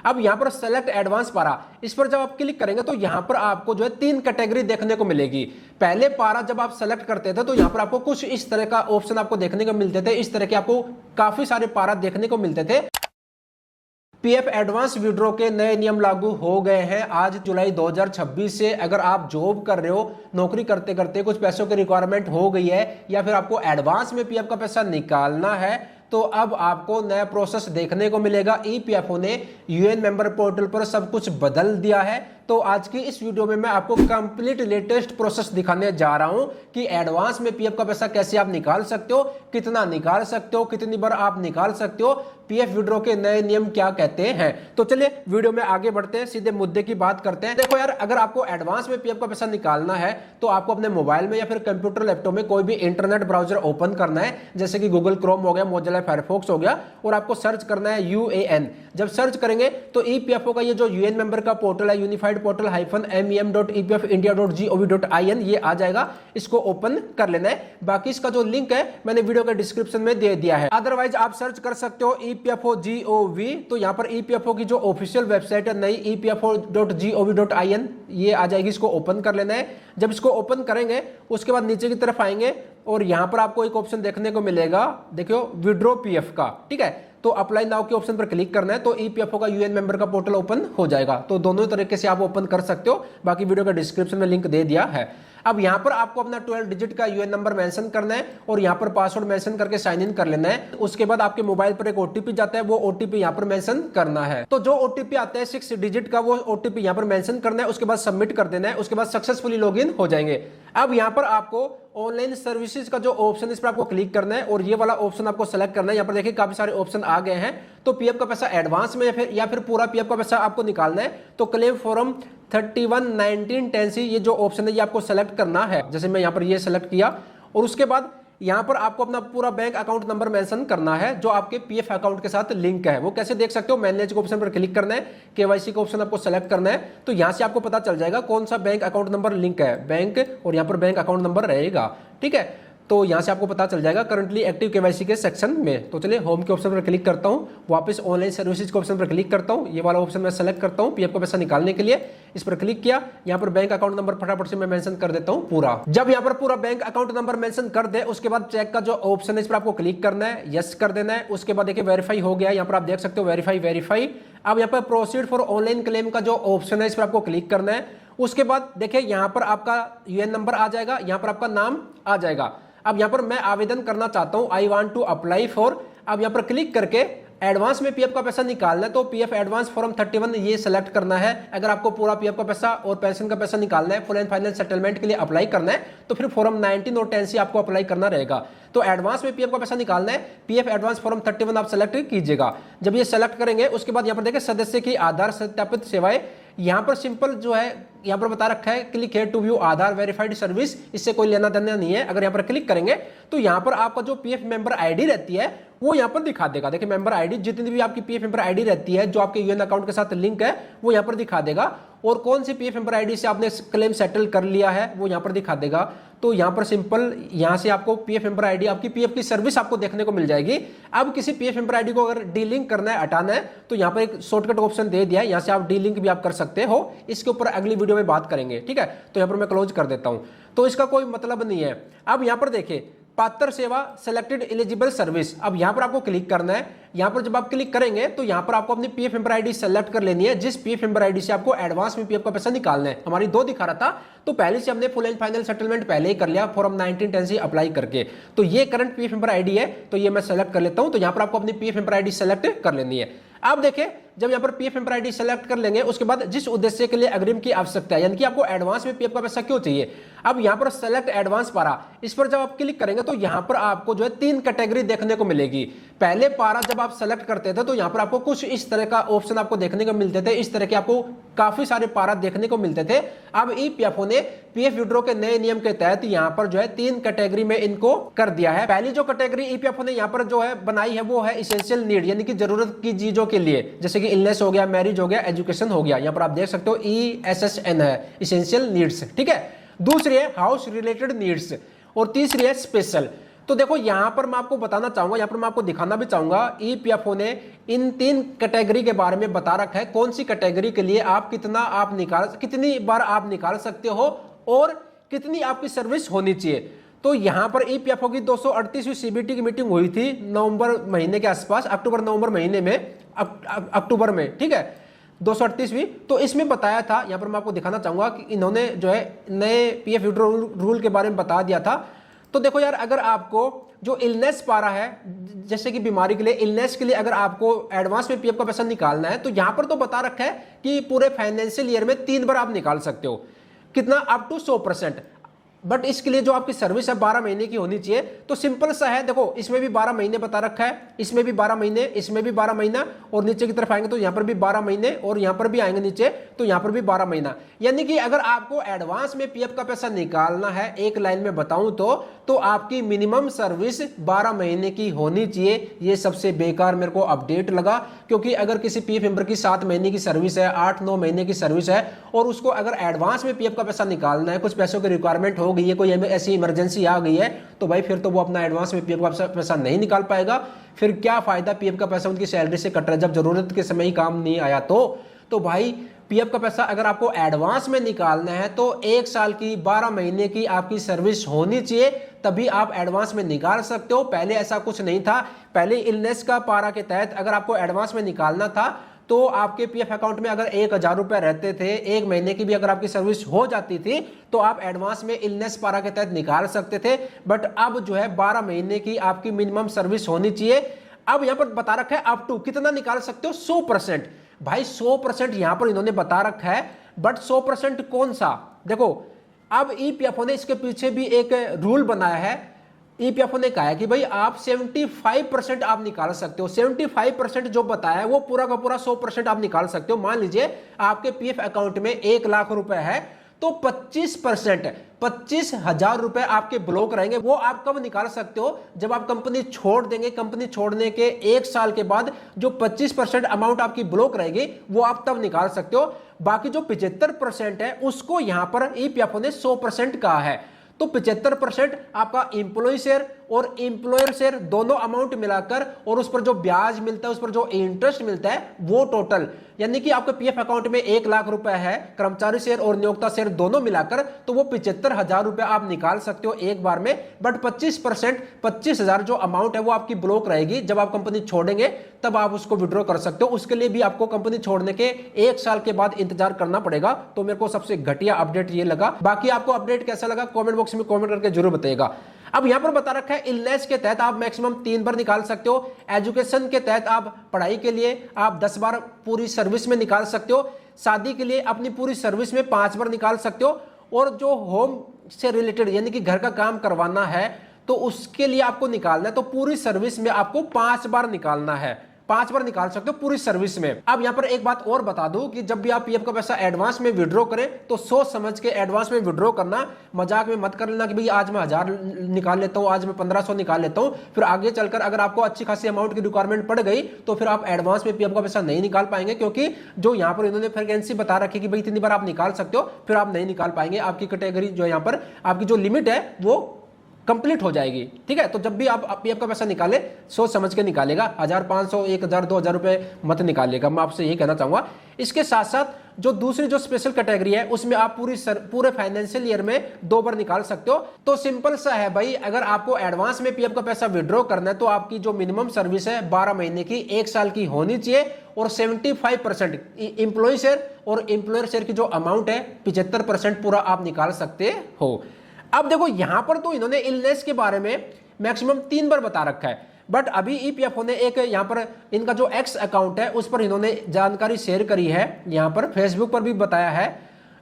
अब यहाँ पर सेलेक्ट एडवांस पारा, इस पर जब आप क्लिक करेंगे तो यहाँ पर आपको जो है 3 कैटेगरी देखने को मिलेगी। पहले पारा जब आप सेलेक्ट करते थे तो यहाँ पर आपको कुछ इस तरह का ऑप्शन आपको देखने को मिलते थे, इस तरह के आपको काफी सारे पारा देखने को मिलते थे। पीएफ एडवांस विड्रॉ के नए नियम लागू हो गए हैं आज जुलाई 2026 से। अगर आप जॉब कर रहे हो, नौकरी करते करते कुछ पैसों की रिक्वायरमेंट हो गई है या फिर आपको एडवांस में पीएफ का पैसा निकालना है तो अब आपको नया प्रोसेस देखने को मिलेगा। ईपीएफओ ने यूएन मेंबर पोर्टल पर सब कुछ बदल दिया है। तो आज की इस वीडियो में मैं आपको कंप्लीट लेटेस्ट प्रोसेस दिखाने जा रहा हूं कि एडवांस में पीएफ का पैसा कैसे आप निकाल सकते हो, कितना निकाल सकते हो, कितनी बार आप निकाल सकते हो, पीएफ विड्रॉ के नए नियम क्या कहते हैं। तो चलिए वीडियो में आगे बढ़ते हैं, सीधे मुद्दे की बात करते हैं। देखो यार, अगर आपको एडवांस में पीएफ का पैसा निकालना है तो आपको अपने मोबाइल में या फिर कंप्यूटर लैपटॉप में कोई भी इंटरनेट ब्राउजर ओपन करना है, जैसे कि गूगल क्रोम हो गया, मोजिला फायरफॉक्स हो गया, और आपको सर्च करना है यूएएन। जब सर्च करेंगे तो ईपीएफओ का ये जो यूएन मेंबर का पोर्टल है, यूनिफाइड पोर्टल -mem.epfindia.gov.in, ये आ जाएगा। इसको ओपन कर लेना है। बाकी इसका जो लिंक है मैंने वीडियो के डिस्क्रिप्शन में दे दिया है। अदरवाइज आप सर्च कर सकते हो epfo.gov। तो यहाँ पर ईपीएफओ की जो ऑफिशियल वेबसाइट है नई epfo.gov.in, ये आ जाएगी। इसको ओपन कर लेना है। जब इसको ओपन करेंगे उसके बाद नीचे की तरफ आएंगे और यहाँ पर आपको एक ऑप्शन देखने को मिलेगा, देखियो, विड्रॉ पीएफ का। ठीक है, तो अप्लाई नाउ के ऑप्शन पर क्लिक करना है तो ईपीएफओ का यूएन मेंबर का पोर्टल ओपन हो जाएगा। तो दोनों तरीके से आप ओपन कर सकते हो, बाकी वीडियो का डिस्क्रिप्शन में लिंक दे दिया है। अब यहाँ पर आपको अपना 12 डिजिट का यूएन नंबर मेंशन करना है और यहाँ पर पासवर्ड मेंशन करके साइन इन कर लेना है। उसके बाद आपके मोबाइल पर एक ओटीपी जाता है, वो ओटीपी यहाँ पर मेंशन करना है। तो जो ओटीपी आता है 6 डिजिट का, वो ओटीपी यहाँ पर मेंशन करना है। उसके बाद सबमिट कर देना है। उसके बाद सक्सेसफुली लॉगिन हो जाएंगे। अब यहाँ पर आपको ऑनलाइन सर्विसेज का जो ऑप्शन है इस पर आपको क्लिक करना है और ये वाला ऑप्शन आपको सेलेक्ट करना है। यहाँ पर देखिए काफी सारे ऑप्शन आ गए हैं। तो पीएफ का पैसा एडवांस में या फिर पूरा पीएफ का पैसा आपको निकालना है तो क्लेम फॉर्म 311910C, ये जो ऑप्शन है ये आपको सेलेक्ट करना है। जैसे मैं यहाँ पर ये सेलेक्ट किया और उसके बाद यहाँ पर आपको अपना पूरा बैंक अकाउंट नंबर मेंशन करना है जो आपके पीएफ अकाउंट के साथ लिंक है। वो कैसे देख सकते हो, मैनेज के ऑप्शन पर क्लिक करना है, केवाईसी का ऑप्शन आपको सेलेक्ट करना है। तो यहाँ से आपको पता चल जाएगा कौन सा बैंक अकाउंट नंबर लिंक है, बैंक, और यहाँ पर बैंक अकाउंट नंबर रहेगा। ठीक है, तो यहाँ से आपको पता चल जाएगा करंटली एक्टिव केवाईसी के सेक्शन में। तो चलिए होम के ऑप्शन पर क्लिक करता हूँ, वापस ऑनलाइन सर्विसेज के ऑप्शन पर क्लिक करता हूँ। ये वाला ऑप्शन मैं सेलेक्ट करता हूँ पीएफ का पैसा निकालने के लिए। इस पर क्लिक किया, यहाँ पर बैंक अकाउंट नंबर फटाफट से मैं मेंशन कर देता हूँ पूरा। जब यहाँ पर पूरा बैंक अकाउंट नंबर मेंशन कर दे उसके बाद चेक का जो ऑप्शन है इस पर आपको क्लिक करना है, यस कर देना है। उसके बाद देखिए वेरीफाई हो गया, यहाँ पर आप देख सकते हो वेरीफाई। अब यहाँ पर प्रोसीड फॉर ऑनलाइन क्लेम का जो ऑप्शन है इस पर आपको क्लिक करना है। उसके बाद देखिए यहाँ पर आपका यूएन नंबर आ जाएगा, यहाँ पर आपका नाम आ जाएगा। अब यहाँ पर मैं आवेदन करना चाहता हूँ, I want to apply for. अब यहाँ पर क्लिक करके एडवांस में पीएफ का पैसा निकालना है तो पीएफ एडवांस फॉर्म 31 ये सेलेक्ट करना है। अगर आपको पूरा पीएफ का पैसा और पेंशन का पैसा निकालना है, फुल एंड फाइनल सेटलमेंट के लिए अप्लाई करना है तो फिर फॉर्म 19 और 10 से आपको अप्लाई करना रहेगा। तो एडवांस में पीएफ का पैसा निकालना है, पीएफ एडवांस फॉर्म 31 आप सेलेक्ट कीजिएगा। जब ये सेलेक्ट करेंगे उसके बाद यहाँ पर देखिए सदस्य की आधार सत्यापित सेवाएं, यहाँ पर सिंपल जो है यहाँ पर बता रखा है click here to view Aadhaar verified service, इससे कोई लेना देना नहीं है। अगर यहाँ पर क्लिक करेंगे तो यहाँ पर आपका जो पीएफ मेंबर आईडी रहती है वो यहाँ पर दिखा देगा। देखिए मेंबर आईडी, जितनी भी आपकी पीएफ मेंबर आईडी रहती है जो आपके यूएन अकाउंट के साथ लिंक है वो यहाँ पर दिखा देगा, और कौन सी पीएफ मेंबर आईडी से आपने क्लेम सेटल कर लिया है वो यहाँ पर दिखा देगा। तो यहाँ पर सिंपल यहाँ से आपको पीएफ मेंबर आईडी, आपकी पीएफ की सर्विस आपको देखने को मिल जाएगी। अब किसी पीएफ मेंबर आईडी को अगर डीलिंक करना है, हटाना है, तो यहाँ पर एक शॉर्टकट ऑप्शन दे दिया है, यहाँ से आप डीलिंक भी आप कर सकते हो। इसके ऊपर अगली वीडियो में बात करेंगे। ठीक है, तो यहाँ पर मैं क्लोज कर देता हूँ। तो इसका कोई मतलब नहीं है। अब यहाँ पर देखिए पात्र सेवा सेलेक्टेड एलिजिबल सर्विस, अब यहाँ पर आपको क्लिक करना है। यहाँ पर जब आप क्लिक करेंगे तो यहाँ पर आपको अपनी पीएफ मेंबर आईडी सेलेक्ट कर लेनी है, जिस पीएफ मेंबर आईडी से आपको एडवांस में पीएफ का पैसा निकालना है। हमारी 2 दिखा रहा था, तो पहले से हमने फुल एंड फाइनल सेटलमेंट पहले ही कर लिया फॉर्म 1910 से अप्लाई करके। तो ये करंट पीएफ मेंबर आईडी है, तो ये मैं सेलेक्ट कर लेता हूँ। तो यहाँ पर आपको अपनी पीएफ मेंबर आईडी सेलेक्ट कर लेनी है। अब देखिए जब यहाँ पर पीएफ मेंबर आईडी सेलेक्ट कर लेंगे उसके बाद जिस उद्देश्य के लिए अग्रिम की आवश्यकता है, यानी कि आपको एडवांस में पीएफ का पैसा क्यों चाहिए, अब यहाँ पर सेलेक्ट एडवांस पारा, इस पर जब आप क्लिक करेंगे तो यहाँ पर आपको जो है 3 कैटेगरी देखने को मिलेगी। पहले पारा जब आप सेलेक्ट करते थे तो यहाँ पर आपको कुछ इस तरह का ऑप्शन आपको देखने को मिलते थे, इस तरह के आपको काफी सारे पारा देखने को मिलते थे। अब ईपीएफओ ने पीएफ विड्रॉ के नए नियम के तहत यहाँ पर जो है 3 कैटेगरी में इनको कर दिया है। पहली जो कैटेगरी ईपीएफओ ने यहाँ पर जो है बनाई है वो है इसेंशियल नीड, यानी कि जरूरत की चीजों के लिए, जैसे कि इलनेस हो गया, मैरिज हो गया, एजुकेशन हो गया। यहाँ पर आप देख सकते हो ESSN है, इसेंशियल नीड्स। ठीक है, दूसरी है हाउस रिलेटेड नीड्स और तीसरी है स्पेशल। तो देखो यहाँ पर मैं आपको बताना चाहूंगा, यहाँ पर मैं आपको दिखाना भी चाहूंगा, ईपीएफओ ने इन 3 कैटेगरी के बारे में बता रखा है, कौन सी कैटेगरी के लिए आप कितनी बार आप निकाल सकते हो और कितनी आपकी सर्विस होनी चाहिए। तो यहाँ पर ईपीएफओ की 238वीं सीबीटी की मीटिंग हुई थी नवंबर महीने के आसपास, अक्टूबर नवंबर महीने में, अक्टूबर में, ठीक है, 238वीं। तो इसमें बताया था, यहाँ पर मैं आपको दिखाना चाहूंगा कि इन्होंने जो है नए पीएफ विड्रॉ रूल के बारे में बता दिया था। तो देखो यार, अगर आपको जो इलनेस पारा है, जैसे कि बीमारी के लिए, इलनेस के लिए अगर आपको एडवांस में पीएफ का पैसा निकालना है, तो यहां पर तो बता रखा है कि पूरे फाइनेंशियल ईयर में 3 बार आप निकाल सकते हो, कितना, अप टू 100%। बट इसके लिए जो आपकी सर्विस है 12 महीने की होनी चाहिए। तो सिंपल सा है, देखो इसमें भी 12 महीने बता रखा है, इसमें भी 12 महीने, इसमें भी 12 महीना, और नीचे की तरफ आएंगे तो यहां पर भी 12 महीने, और यहां पर भी आएंगे नीचे तो यहां पर भी 12 महीना। यानी कि अगर आपको एडवांस में पीएफ का पैसा निकालना है, एक लाइन में बताऊं तो आपकी मिनिमम सर्विस 12 महीने की होनी चाहिए। ये सबसे बेकार मेरे को अपडेट लगा, क्योंकि अगर किसी पीएफ मेंबर की 7 महीने की सर्विस है, 8-9 महीने की सर्विस है, और उसको अगर एडवांस में पीएफ का पैसा निकालना है, कुछ पैसों की रिक्वायरमेंट हो गई है, कोई ऐसी इमरजेंसी आ गई है, तो भाई फिर तो वो अपना एडवांस में पीएफ का पैसा नहीं निकाल पाएगा। फिर क्या फायदा पीएफ का पैसा उनकी सैलरी से कट रहा है, जब जरूरत के समय ही काम नहीं आया। तो भाई पीएफ का पैसा अगर आपको एडवांस में निकालना है तो 1 साल की 12 महीने की आपकी सर्विस होनी चाहिए, तभी आप एडवांस में निकाल सकते हो। पहले ऐसा कुछ नहीं था। पहले इलनेस का पारा के तहत अगर आपको एडवांस में निकालना था तो आपके पीएफ अकाउंट में अगर 1000 रुपए रहते थे, 1 महीने की भी अगर आपकी सर्विस हो जाती थी, तो आप एडवांस में इलनेस पारा के तहत निकाल सकते थे। बट अब जो है 12 महीने की आपकी मिनिमम सर्विस होनी चाहिए। अब यहां पर बता रखा है अप टू कितना निकाल सकते हो, 100%। भाई 100% यहां पर इन्होंने बता रखा है, बट 100% कौन सा, देखो अब ईपीएफओ ने इसके पीछे भी एक रूल बनाया है। ईपीएफओ ने कहा है कि भाई आप 75% आप निकाल सकते हो। 75% जो बताया है वो पूरा का पूरा 100% आप निकाल सकते हो। मान लीजिए आपके पीएफ अकाउंट में 1 लाख रुपए है, तो 25%, 25,000 रुपए आपके ब्लॉक रहेंगे। वो आप कब निकाल सकते हो, जब आप कंपनी छोड़ देंगे। कंपनी छोड़ने के 1 साल के बाद जो 25% अमाउंट आपकी ब्लॉक रहेगी वो आप तब निकाल सकते हो। बाकी जो 75% है उसको यहां पर ईपीएफओ ने 100% कहा है। तो 75% आपका इंप्लॉय शेयर और एम्प्लॉयर शेयर दोनों अमाउंट मिलाकर, और उस पर जो ब्याज मिलता है, उस पर जो इंटरेस्ट मिलता है, वो टोटल, यानी कि आपके पीएफ अकाउंट में 1 लाख रुपए है, कर्मचारी शेयर और नियोक्ता शेयर दोनों मिलाकर, तो वो 75,000 रुपए आप निकाल सकते हो एक बार में। बट 25%, 25,000 जो अमाउंट है वो आपकी ब्लॉक रहेगी। जब आप कंपनी छोड़ेंगे तब आप उसको विड्रॉ कर सकते हो। उसके लिए भी आपको कंपनी छोड़ने के 1 साल के बाद इंतजार करना पड़ेगा। तो मेरे को सबसे घटिया अपडेट ये लगा। बाकी आपको अपडेट कैसा लगा कमेंट बॉक्स में कमेंट करके जरूर बताइएगा। अब यहां पर बता रखा है इलनेस के तहत आप मैक्सिमम 3 बार निकाल सकते हो। एजुकेशन के तहत आप पढ़ाई के लिए आप 10 बार पूरी सर्विस में निकाल सकते हो। शादी के लिए अपनी पूरी सर्विस में 5 बार निकाल सकते हो। और जो होम से रिलेटेड यानी कि घर का काम करवाना है तो उसके लिए आपको निकालना है, तो पूरी सर्विस में आपको 5 बार निकालना है। 5 बार निकाल सकते हो पूरी सर्विस में। अब यहां पर एक बात और बता दूं कि जब भी आप पीएफ का पैसा एडवांस में विड्रॉ करें तो सोच समझ के एडवांस में विड्रॉ करना। मजाक में मत कर लेना कि भाई आज मैं 1000 निकाल लेता हूं, आज मैं 1500 निकाल लेता हूं, फिर आगे चलकर अगर आपको अच्छी खासी अमाउंट की रिक्वायरमेंट पड़ गई तो फिर आप एडवांस में पीएफ का पैसा नहीं निकाल पाएंगे। क्योंकि जो यहाँ पर इन्होंने फ्रीक्वेंसी बता रखी कि भाई इतनी बार आप निकाल सकते हो, फिर आप नहीं निकाल पाएंगे। आपकी कैटेगरी जो यहाँ पर आपकी जो लिमिट है वो कंप्लीट हो जाएगी। ठीक है, तो जब भी आप पीएफ का पैसा निकाले सोच समझ के निकालेगा। 1000, 500, 1000, 2000 रुपए मत निकालिएगा, मैं आपसे यही कहना चाहूंगा। इसके साथ साथ जो दूसरी जो स्पेशल कैटेगरी है उसमें आप पूरे फाइनेंशियल ईयर में 2 बार निकाल सकते हो। तो सिंपल सा है भाई, अगर आपको एडवांस में पीएफ का पैसा विड्रॉ करना है तो आपकी जो मिनिमम सर्विस है 12 महीने की 1 साल की होनी चाहिए। और 75% इंप्लॉय शेयर और एम्प्लॉयर शेयर की जो अमाउंट है 75% पूरा आप निकाल सकते हो। अब देखो यहां पर तो इन्होंने इलनेस के बारे में मैक्सिमम 3 बार बता रखा है। बट अभी ईपीएफओ ने एक यहां पर इनका जो एक्स अकाउंट है उस पर इन्होंने जानकारी शेयर करी है। यहां पर फेसबुक पर भी बताया है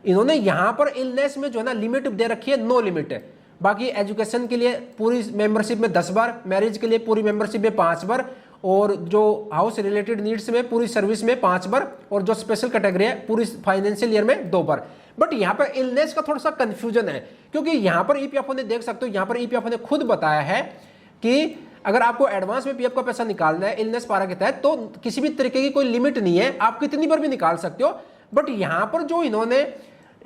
इन्होंने। यहां पर इलनेस में जो है ना लिमिट दे रखी है, नो लिमिट है। बाकी एजुकेशन के लिए पूरी मेंबरशिप में 10 बार, मैरिज के लिए पूरी मेंबरशिप में 5 बार, और जो हाउस रिलेटेड नीड्स में पूरी सर्विस में 5 बार, और जो स्पेशल कैटेगरी है पूरी फाइनेंशियल ईयर में 2 बार। बट यहां पर इलनेस का थोड़ा सा कंफ्यूजन है, क्योंकि यहां पर ईपीएफओ ने देख सकते हो, यहां पर ईपीएफओ ने खुद बताया है कि अगर आपको एडवांस में पीएफ का पैसा निकालना है इलनेस पारा के तहत तो किसी भी तरीके की कोई लिमिट नहीं है, आप कितनी बार भी निकाल सकते हो। बट यहां पर जो इन्होंने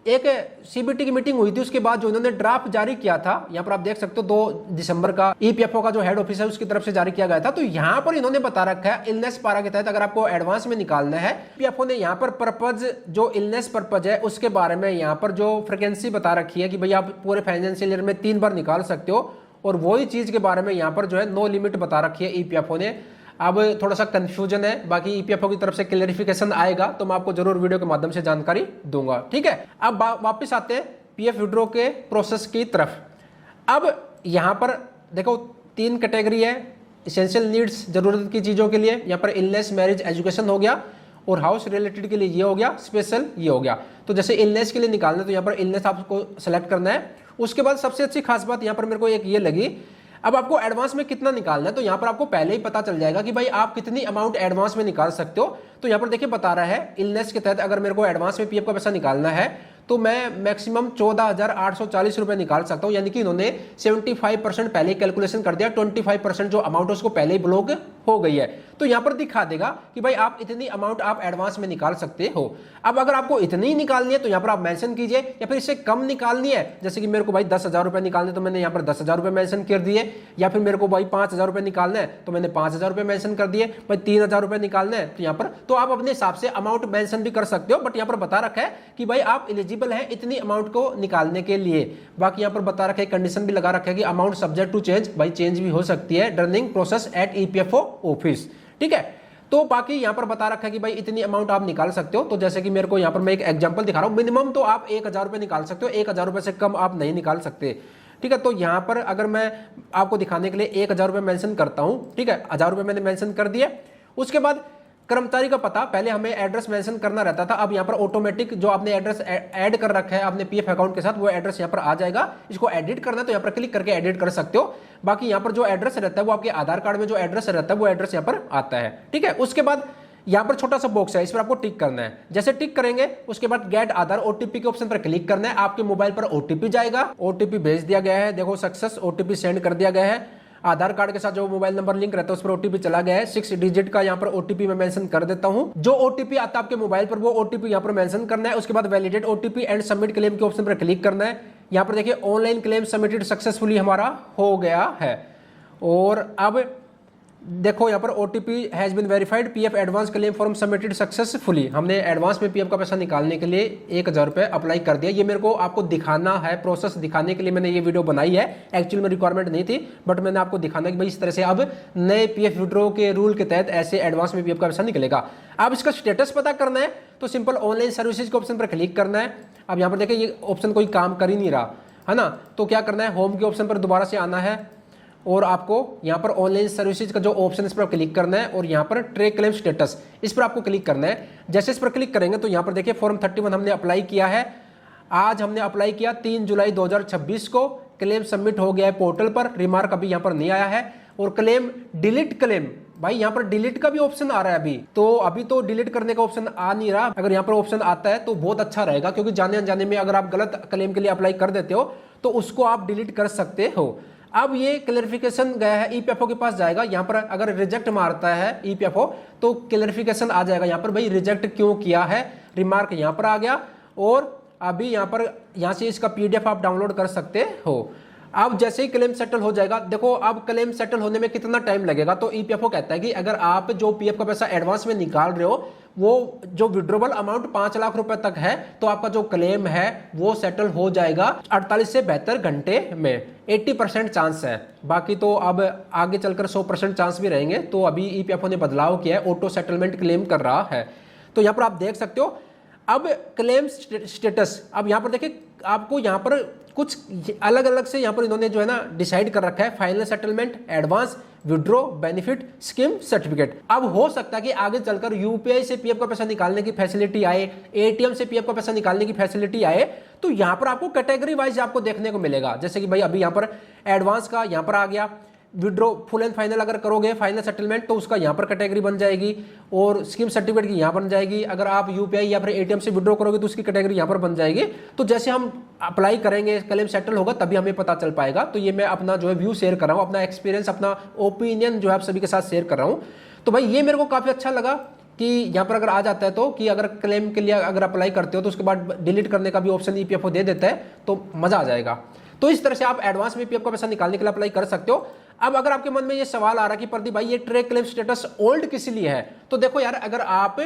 एक सीबीटी की मीटिंग हुई थी, उसके बाद जो इन्होंने ड्राफ्ट जारी किया था, यहाँ पर आप देख सकते हो 2 दिसंबर का ईपीएफओ का जो हेड ऑफिस है उसकी तरफ से जारी किया गया था। तो यहाँ पर इन्होंने बता रखा है इलनेस पारा के तहत अगर आपको एडवांस में निकालना है, ईपीएफओ ने यहाँ पर पर्पज जो इलनेस पर्पज है उसके बारे में यहाँ पर जो फ्रिक्वेंसी बता रखी है कि भाई आप पूरे फाइनेंशियल ईयर में 3 बार निकाल सकते हो, और वही चीज के बारे में यहाँ पर जो है नो लिमिट बता रखी है ईपीएफओ ने। अब थोड़ा सा कंफ्यूजन है, बाकी ईपीएफओ की तरफ से क्लेरिफिकेशन आएगा तो मैं आपको जरूर वीडियो के माध्यम से जानकारी दूंगा, ठीक है। अब वापस आते हैं पीएफ विड्रॉ के प्रोसेस की तरफ। अब यहां पर देखो 3 कैटेगरी है, एसेंशियल नीड्स जरूरत की चीजों के लिए, यहाँ पर इलनेस, मैरिज, एजुकेशन हो गया, और हाउस रिलेटेड के लिए ये हो गया, स्पेशल ये हो गया। तो जैसे इलनेस के लिए निकालना तो यहाँ पर इलनेस आपको सेलेक्ट करना है। उसके बाद सबसे अच्छी खास बात यहाँ पर मेरे को एक ये लगी, अब आपको एडवांस में कितना निकालना है तो यहाँ पर आपको पहले ही पता चल जाएगा कि भाई आप कितनी अमाउंट एडवांस में निकाल सकते हो। तो यहाँ पर देखिए बता रहा है इलनेस के तहत अगर मेरे को एडवांस में पीएफ का पैसा निकालना है तो मैं मैक्सिमम 14,840 रुपए निकाल सकता हूं, यानी कि इन्होंने 75% पहले कैलकुलेशन कर दिया, 25% जो अमाउंट है उसको पहले ही ब्लॉक हो गई है। तो यहां पर दिखा देगा कि भाई आप इतनी अमाउंट आप एडवांस में निकाल सकते हो। अब अगर आपको इतनी निकालनी है तो यहां पर आप मेंशन कीजिए, या फिर इससे कम निकालनी है, जैसे कि मेरे को भाई 10,000 रुपए निकालने तो मैंने यहाँ पर 10,000 रुपए मेंशन कर दिए, या फिर मेरे को भाई 5,000 रुपए निकालना है तो मैंने 5,000 रुपए मेंशन कर दिए, भाई 3,000 रुपए निकालना है तो यहाँ पर तो आप अपने हिसाब से अमाउंट मेंशन भी कर सकते हो। बट यहाँ पर बता रखा है कि भाई आप एलिजिबल है इतनी अमाउंट को निकालने के लिए। बाकी यहाँ पर बता रखा है, कंडीशन भी लगा रखा है कि अमाउंट सब्जेक्ट टू चेंज, भाई चेंज भी हो सकती है during process at EPFO office, ठीक है। तो बाकी यहाँ पर बता रखा है कि भाई इतनी अमाउंट आप निकाल सकते हो। तो जैसे कि मेरे को यहाँ पर मैं एक एग्जांपल दिखा रहा हूँ, मिनिमम तो आप 1,000 रुपए निकाल सकते हो, 1,000 रुपए से कम आप नहीं निकाल सकते, ठीक है। तो यहाँ पर अगर मैं आपको दिखाने के लिए 1,000 रुपए मेंशन करता हूँ, ठीक है, 1,000 रुपए मैंने मेंशन कर दिया। उसके बाद कर्मचारी का पता, पहले हमें एड्रेस मेंशन करना रहता था, अब यहाँ पर ऑटोमेटिक जो आपने एड्रेस ऐड कर रखा है अपने पीएफ अकाउंट के साथ वो एड्रेस यहाँ पर आ जाएगा। इसको एडिट करना है तो यहाँ पर क्लिक करके एडिट कर सकते हो। बाकी यहाँ पर जो एड्रेस रहता है वो आपके आधार कार्ड में जो एड्रेस रहता है वो एड्रेस यहाँ पर आता है, ठीक है। उसके बाद यहाँ पर छोटा सा बॉक्स है, इस पर आपको टिक करना है। जैसे टिक करेंगे उसके बाद गेट आधार ओटीपी के ऑप्शन पर क्लिक करना है। आपके मोबाइल पर ओटीपी जाएगा, ओटीपी भेज दिया गया है, देखो सक्सेस, ओटीपी सेंड कर दिया गया है। आधार कार्ड के साथ जो मोबाइल नंबर लिंक रहता है उस पर ओटीपी चला गया है, 6 डिजिट का यहाँ पर ओटीपी मैं मेंशन कर देता हूँ। जो ओटीपी आता है आपके मोबाइल पर वो ओटीपी यहाँ पर मेंशन करना है। उसके बाद validate OTP and submit claim के ऑप्शन पर क्लिक करना है। यहाँ पर देखिए ऑनलाइन क्लेम सबमिटेड सक्सेसफुली हमारा हो गया है। और अब देखो यहाँ पर OTP has been verified, PF advance claim form submitted successfully. हमने एडवांस में पीएफ का पैसा निकालने के लिए 1,000 रुपए अप्लाई कर दिया। ये मेरे को आपको दिखाना है, प्रोसेस दिखाने के लिए मैंने ये वीडियो बनाई है। एक्चुअल में रिक्वायरमेंट नहीं थी, बट मैंने आपको दिखाना कि भाई इस तरह से अब नए पीएफ विड्रॉ के रूल के तहत ऐसे एडवांस में पीएफ का पैसा निकलेगा। अब इसका स्टेटस पता करना है तो सिंपल ऑनलाइन सर्विसेज के ऑप्शन पर क्लिक करना है। अब यहाँ पर देखिए ये ऑप्शन कोई काम कर ही नहीं रहा है ना, तो क्या करना है, होम के ऑप्शन पर दोबारा से आना है और आपको यहाँ पर ऑनलाइन सर्विसेज का जो ऑप्शन इस पर क्लिक करना है और यहाँ पर ट्रैक क्लेम स्टेटस इस पर आपको क्लिक करना है। जैसे इस पर क्लिक करेंगे तो यहाँ पर देखिए फॉर्म 31 हमने अप्लाई किया है। आज हमने अप्लाई किया 3 जुलाई 2026 को। क्लेम सबमिट हो गया है पोर्टल पर, रिमार्क अभी यहाँ पर नहीं आया है। और क्लेम डिलीट क्लेम, भाई यहाँ पर डिलीट का भी ऑप्शन आ रहा है अभी तो डिलीट करने का ऑप्शन आ नहीं रहा। अगर यहाँ पर ऑप्शन आता है तो बहुत अच्छा रहेगा, क्योंकि जाने अनजाने में अगर आप गलत क्लेम के लिए अप्लाई कर देते हो तो उसको आप डिलीट कर सकते हो। अब ये क्लैरिफिकेशन गया है, ईपीएफओ के पास जाएगा। यहाँ पर अगर रिजेक्ट मारता है ईपीएफओ तो क्लैरिफिकेशन आ जाएगा यहाँ पर, भाई रिजेक्ट क्यों किया है, रिमार्क यहाँ पर आ गया। और अभी यहाँ से इसका पीडीएफ आप डाउनलोड कर सकते हो। अब जैसे ही क्लेम सेटल हो जाएगा, देखो अब क्लेम सेटल होने में कितना टाइम लगेगा, तो ईपीएफओ कहता है कि अगर आप जो पीएफ का पैसा एडवांस में निकाल रहे हो वो जो विड्रोबल अमाउंट 5 लाख रुपए तक है तो आपका जो क्लेम है वो सेटल हो जाएगा 48 से 72 घंटे में। 80% चांस है, बाकी तो अब आगे चलकर 100% चांस भी रहेंगे। तो अभी ईपीएफओ ने बदलाव किया है, ऑटो सेटलमेंट क्लेम कर रहा है। तो यहाँ पर आप देख सकते हो अब क्लेम स्टेटस। अब यहाँ पर देखिए आपको यहाँ पर कुछ अलग अलग से यहाँ पर इन्होंने जो है ना डिसाइड कर रखा है, final settlement, advance, withdraw, benefit, scheme, certificate. अब हो सकता है कि आगे चलकर यूपीआई से पीएफ का पैसा निकालने की फैसिलिटी आए, एटीएम से पीएफ का पैसा निकालने की फैसिलिटी आए, तो यहाँ पर आपको कैटेगरी वाइज आपको देखने को मिलेगा। जैसे कि भाई अभी यहाँ पर एडवांस का यहाँ पर आ गया, विड्रॉ फुल एंड फाइनल अगर करोगे फाइनल सेटलमेंट तो उसका यहाँ पर कैटेगरी बन जाएगी, और स्कीम सर्टिफिकेट की यहाँ बन जाएगी। अगर आप यूपीआई या फिर एटीएम से विड्रॉ करोगे तो उसकी कैटेगरी यहाँ पर बन जाएगी। तो जैसे हम अप्लाई करेंगे, क्लेम सेटल होगा तभी हमें पता चल पाएगा। तो ये मैं अपना जो है व्यू शेयर कर रहा हूँ, अपना एक्सपीरियंस, अपना ओपिनियन जो है आप सभी के साथ शेयर कर रहा हूँ। तो भाई ये मेरे को काफी अच्छा लगा कि यहाँ पर अगर आ जाता है तो कि अगर क्लेम के लिए अगर अप्लाई करते हो तो उसके बाद डिलीट करने का भी ऑप्शन ईपीएफओ दे देता है, तो मजा आ जाएगा। तो इस तरह से आप एडवांस में पीएफ का पैसा निकालने के लिए अप्लाई कर सकते हो। अब अगर आपके मन में ये सवाल आ रहा है कि प्रदीप भाई ये ट्रे क्लेम स्टेटस ओल्ड किस लिए है, तो देखो यार, अगर आप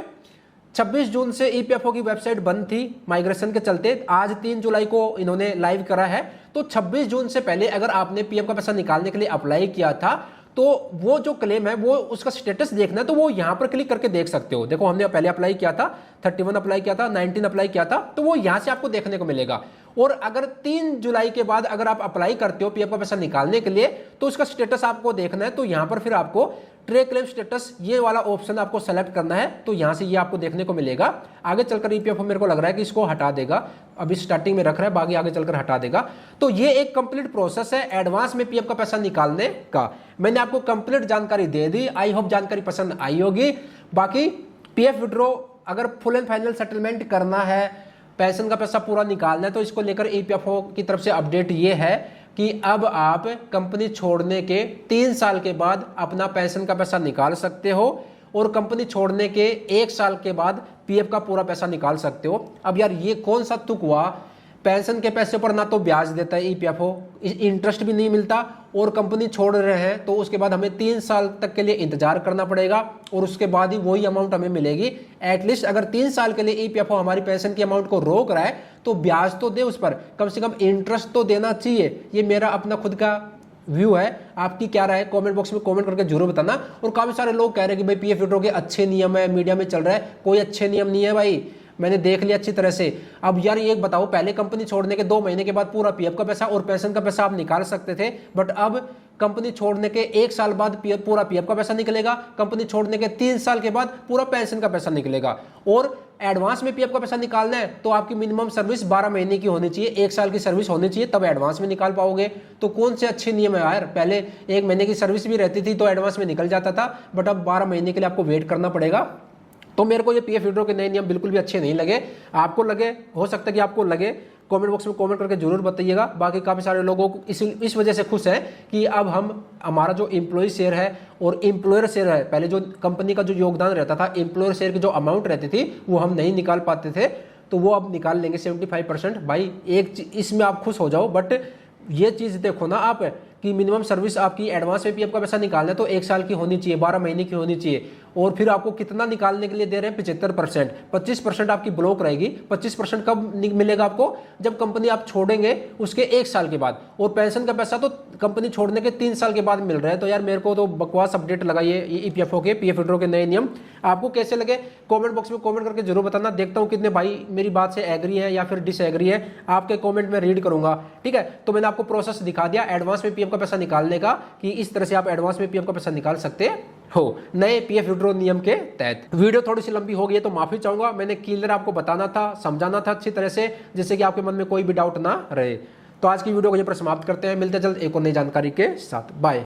26 जून से ईपीएफओ की वेबसाइट बंद थी माइग्रेशन के चलते, आज 3 जुलाई को इन्होंने लाइव करा है, तो 26 जून से पहले अगर आपने पीएफ का पैसा निकालने के लिए अप्लाई किया था तो वो जो क्लेम है वो उसका स्टेटस देखना है तो वो यहां पर क्लिक करके देख सकते हो। देखो हमने पहले अप्लाई किया था, 31 अप्लाई किया था, 19 अप्लाई किया था, तो वो यहां से आपको देखने को मिलेगा। और अगर 3 जुलाई के बाद अगर आप अप्लाई करते हो पीएफ का पैसा निकालने के लिए तो उसका स्टेटस आपको देखना है, तो यहां पर फिर आपको ट्रे क्लेम स्टेटस ये वाला ऑप्शन आपको सेलेक्ट करना है, तो यहां से ये आपको देखने को मिलेगा। आगे चलकर ईपीएफओ मेरे को लग रहा है कि इसको हटा देगा, अभी स्टार्टिंग में रख रहा है, बाकी आगे चलकर हटा देगा। तो ये एक कंप्लीट प्रोसेस है एडवांस में पीएफ का पैसा निकालने का। मैंने आपको कंप्लीट जानकारी दे दी, आई होप जानकारी पसंद आई होगी। बाकी पीएफ विड्रॉ अगर फुल एंड फाइनल सेटलमेंट करना है, पेंशन का पैसा पूरा निकालना है, तो इसको लेकर ईपीएफओ की तरफ से अपडेट ये है कि अब आप कंपनी छोड़ने के 3 साल के बाद अपना पेंशन का पैसा निकाल सकते हो और कंपनी छोड़ने के 1 साल के बाद पीएफ का पूरा पैसा निकाल सकते हो। अब यार ये कौन सा तुक हुआ, पेंशन के पैसे पर ना तो ब्याज देता है ईपीएफओ, इंटरेस्ट भी नहीं मिलता, और कंपनी छोड़ रहे हैं तो उसके बाद हमें 3 साल तक के लिए इंतजार करना पड़ेगा और उसके बाद ही वही अमाउंट हमें मिलेगी। एटलीस्ट अगर 3 साल के लिए ईपीएफओ हमारी पेंशन की अमाउंट को रोक रहा है तो ब्याज तो दे, उस पर कम से कम इंटरेस्ट तो देना चाहिए। ये मेरा अपना खुद का व्यू है, आपकी क्या राय है कमेंट बॉक्स में कमेंट करके जरूर बताना। और काफी सारे लोग कह रहे हैं कि भाई पीएफ विड्रॉ के अच्छे नियम है, मीडिया में चल रहा है, कोई अच्छे नियम नहीं है भाई, मैंने देख लिया अच्छी तरह से। अब यार ये बताओ, पहले कंपनी छोड़ने के 2 महीने के बाद पूरा पीएफ का पैसा और पेंशन का पैसा आप निकाल सकते थे, बट अब कंपनी छोड़ने के 1 साल बाद पूरा पीएफ का पैसा निकलेगा, कंपनी छोड़ने के 3 साल के बाद पूरा पेंशन का पैसा निकलेगा। और एडवांस में पीएफ का पैसा निकालना है तो आपकी मिनिमम सर्विस 12 महीने की होनी चाहिए, 1 साल की सर्विस होनी चाहिए, तब एडवांस में निकाल पाओगे। तो कौन से अच्छे नियम है यार, पहले 1 महीने की सर्विस भी रहती थी तो एडवांस में निकल जाता था, बट अब 12 महीने के लिए आपको वेट करना पड़ेगा। तो मेरे को ये पीएफ विड्रॉ के नए नियम बिल्कुल भी अच्छे नहीं लगे। आपको लगे, हो सकता है कि आपको लगे, कमेंट बॉक्स में कमेंट करके जरूर बताइएगा। बाकी काफी सारे लोगों को इस वजह से खुश है कि अब हमारा जो एम्प्लॉय शेयर है और एम्प्लॉयर शेयर है, पहले जो कंपनी का जो योगदान रहता था, एम्प्लॉयर शेयर की जो अमाउंट रहती थी वो हम नहीं निकाल पाते थे, तो वो अब निकाल लेंगे 75%। भाई एक इसमें आप खुश हो जाओ, बट ये चीज देखो ना आप कि मिनिमम सर्विस आपकी एडवांस में पीएफ का पैसा निकालना है तो 1 साल की होनी चाहिए, 12 महीने की होनी चाहिए, और फिर आपको कितना निकालने के लिए दे रहे हैं 75%। 25% आपकी ब्लॉक रहेगी। 25% कब मिलेगा आपको, जब कंपनी आप छोड़ेंगे उसके 1 साल के बाद, और पेंशन का पैसा तो कंपनी छोड़ने के 3 साल के बाद मिल रहा है। तो यार मेरे को तो बकवास अपडेट लगा ये ईपीएफओ के पीएफ विड्रॉ के नए नियम। आपको कैसे लगे कमेंट बॉक्स में कमेंट करके जरूर बताना। देखता हूँ कितने भाई मेरी बात से एग्री है या फिर डिसएग्री है, आपके कमेंट में रीड करूंगा, ठीक है। तो मैंने आपको प्रोसेस दिखा दिया एडवांस में पीएफ का पैसा निकालने का, कि इस तरह से आप एडवांस में पीएफ का पैसा निकाल सकते हो नए पीएफ विड्रॉ नियम के तहत। वीडियो थोड़ी सी लंबी हो गई है तो माफी चाहूंगा, मैंने क्लियर आपको बताना था, समझाना था अच्छी तरह से, जिससे कि आपके मन में कोई भी डाउट ना रहे। तो आज की वीडियो को यहीं पर समाप्त करते हैं, मिलते जल्द एक और नई जानकारी के साथ। बाय।